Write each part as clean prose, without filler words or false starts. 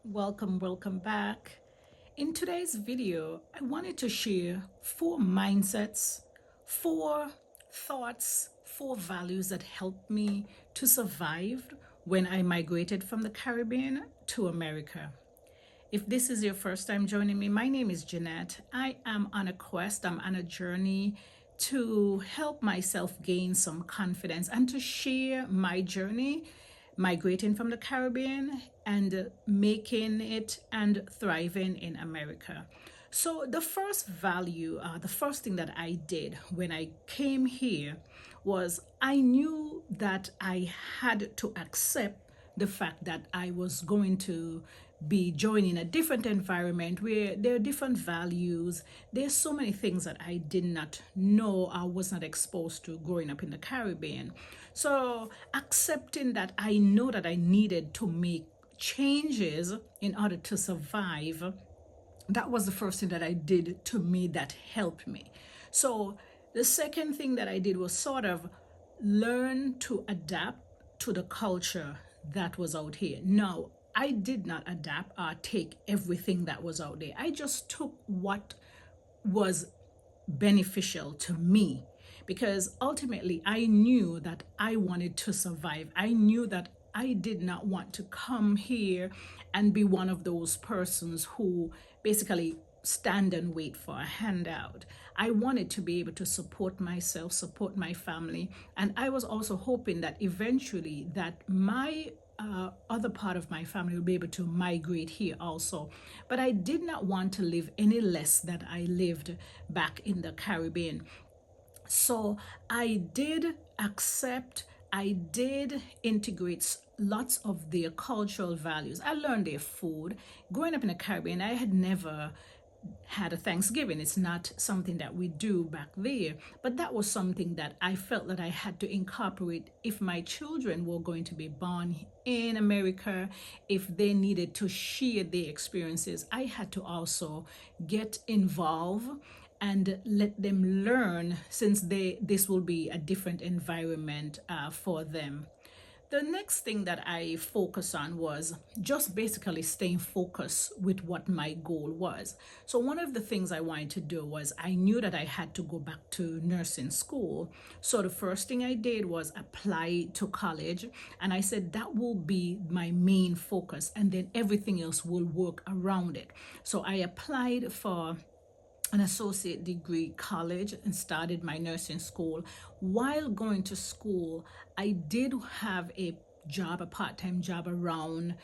Welcome back. In today's video, I wanted to share four mindsets, four thoughts, four values that helped me to survive when I migrated from the Caribbean to America. If this is your first time joining me, my name is Jeanette. I am on a quest, I'm on a journey to help myself gain some confidence and to share my journey migrating from the Caribbean and making it and thriving in America. So, the first value, the first thing that I did when I came here was I knew that I had to accept the fact that I was going to be joining a different environment where there are different values. There's so many things that I did not know, I was not exposed to growing up in the Caribbean. So accepting that I know that I needed to make changes in order to survive, that was the first thing that I did to me that helped me. So the second thing that I did was sort of learn to adapt to the culture that was out here. Now, I did not adapt or take everything that was out there. I just took what was beneficial to me because ultimately I knew that I wanted to survive. I knew that I did not want to come here and be one of those persons who basically stand and wait for a handout. I wanted to be able to support myself, support my family, and I was also hoping that eventually that my other part of my family will be able to migrate here also. But I did not want to live any less than I lived back in the Caribbean. So I did accept, I did integrate lots of their cultural values. I learned their food. Growing up in the Caribbean, I had never had a Thanksgiving. It's not something that we do back there, but that was something that I felt that I had to incorporate if my children were going to be born in America, if they needed to share their experiences. I had to also get involved and let them learn since this will be a different environment for them. The next thing that I focused on was just basically staying focused with what my goal was. So, one of the things I wanted to do was I knew that I had to go back to nursing school. So, the first thing I did was apply to college, and I said that will be my main focus, and then everything else will work around it. So, I applied for an associate degree college and started my nursing school. While going to school, I did have a job, a part-time job around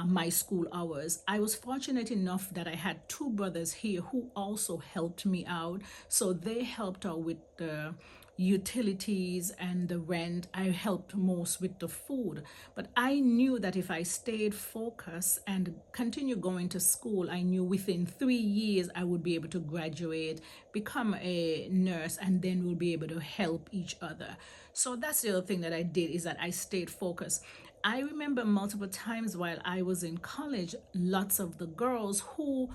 my school hours. I was fortunate enough that I had two brothers here who also helped me out. So they helped out with the utilities and the rent. I helped most with the food. But I knew that if I stayed focused and continued going to school, I knew within 3 years I would be able to graduate, become a nurse, and then we'll be able to help each other. So that's the other thing that I did, is that I stayed focused. I remember multiple times while I was in college, lots of the girls who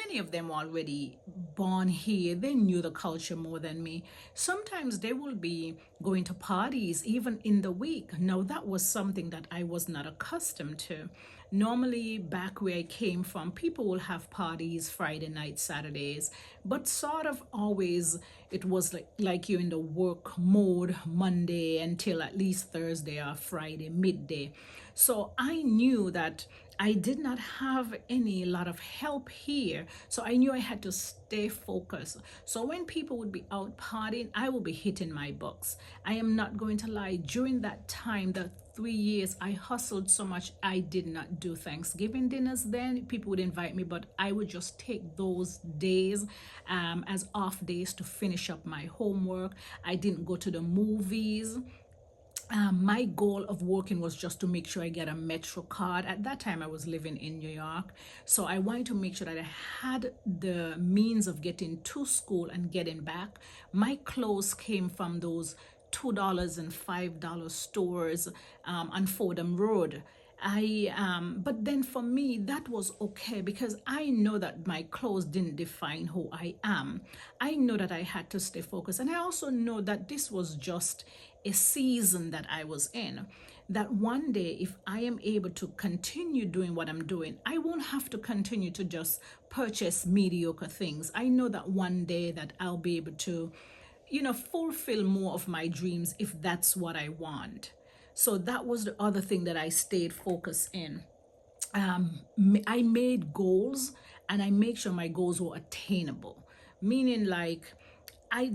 many of them already born here, they knew the culture more than me. Sometimes they will be going to parties even in the week. Now that was something that I was not accustomed to. Normally back where I came from, people will have parties Friday night, Saturdays, but sort of always it was like you're in the work mode Monday until at least Thursday or Friday midday. So I knew that I did not have any lot of help here. So I knew I had to stay focused. So when people would be out partying, I will be hitting my books. I am not going to lie. During that time, the 3 years, I hustled so much. I did not do Thanksgiving dinners then. People would invite me, but I would just take those days as off days to finish up my homework. I didn't go to the movies. My goal of working was just to make sure I get a Metro card. At that time, I was living in New York. So I wanted to make sure that I had the means of getting to school and getting back. My clothes came from those $2 and $5 stores on Fordham Road. But then for me, that was okay because I know that my clothes didn't define who I am. I know that I had to stay focused. And I also know that this was just a season that I was in, that one day if I am able to continue doing what I'm doing, I won't have to continue to just purchase mediocre things. I know that one day that I'll be able to, fulfill more of my dreams if that's what I want. So that was the other thing that I stayed focused in. I made goals and I make sure my goals were attainable. Meaning, like, I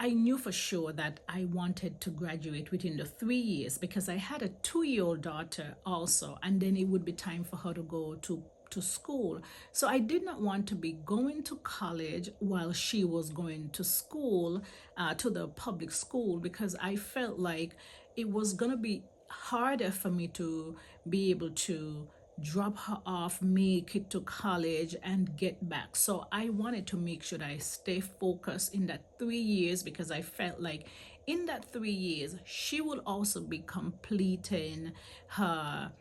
knew for sure that I wanted to graduate within the 3 years because I had a 2-year-old daughter also, and then it would be time for her to go to school. So I did not want to be going to college while she was going to school, to the public school, because I felt like it was going to be harder for me to be able to drop her off, make it to college, and get back. So I wanted to make sure that I stay focused in that 3 years, because I felt like in that 3 years she will also be completing her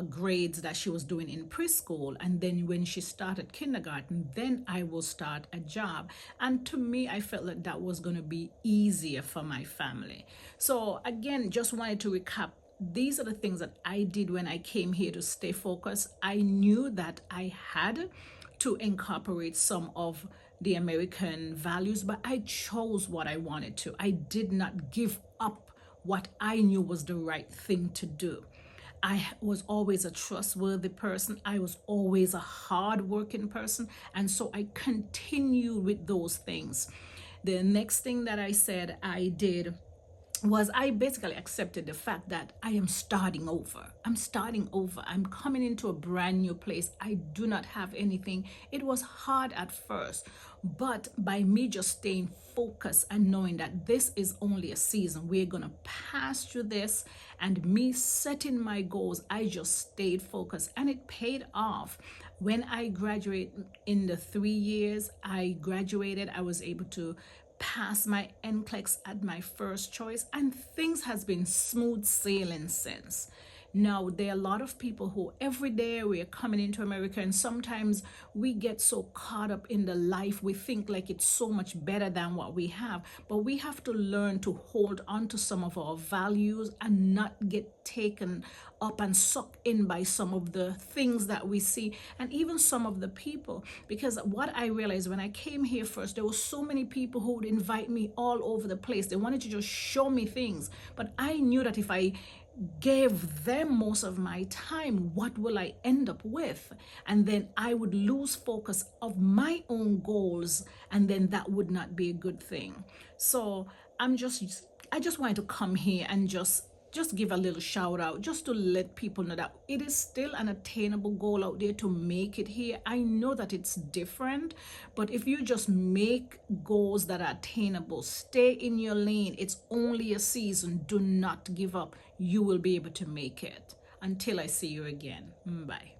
grades that she was doing in preschool, and then when she started kindergarten, then I will start a job. And to me, I felt like that was going to be easier for my family. So again, just wanted to recap, these are the things that I did when I came here to stay focused. I knew that I had to incorporate some of the American values, but I chose what I wanted to. I did not give up what I knew was the right thing to do. I was always a trustworthy person. I was always a hardworking person. And so I continued with those things. The next thing that I said I did was I basically accepted the fact that I am starting over. I'm starting over. I'm coming into a brand new place. I do not have anything. It was hard at first, but by me just staying focused and knowing that this is only a season, we're going to pass through this, and me setting my goals, I just stayed focused, and it paid off. When I graduated in the 3 years, I graduated, I was able to pass my NCLEX at my first choice, and things has been smooth sailing since. Now, there are a lot of people who every day we're coming into America, and sometimes we get so caught up in the life, we think like it's so much better than what we have. But we have to learn to hold on to some of our values and not get taken up and sucked in by some of the things that we see, and even some of the people. Because what I realized when I came here first, there were so many people who would invite me all over the place. They wanted to just show me things. But I knew that if I gave them most of my time, what will I end up with? And then I would lose focus of my own goals, and then that would not be a good thing. So I just wanted to come here and just give a little shout out, just to let people know that it is still an attainable goal out there to make it here. I know that it's different, but if you just make goals that are attainable, stay in your lane, it's only a season, do not give up. You will be able to make it. Until I see you again. Bye.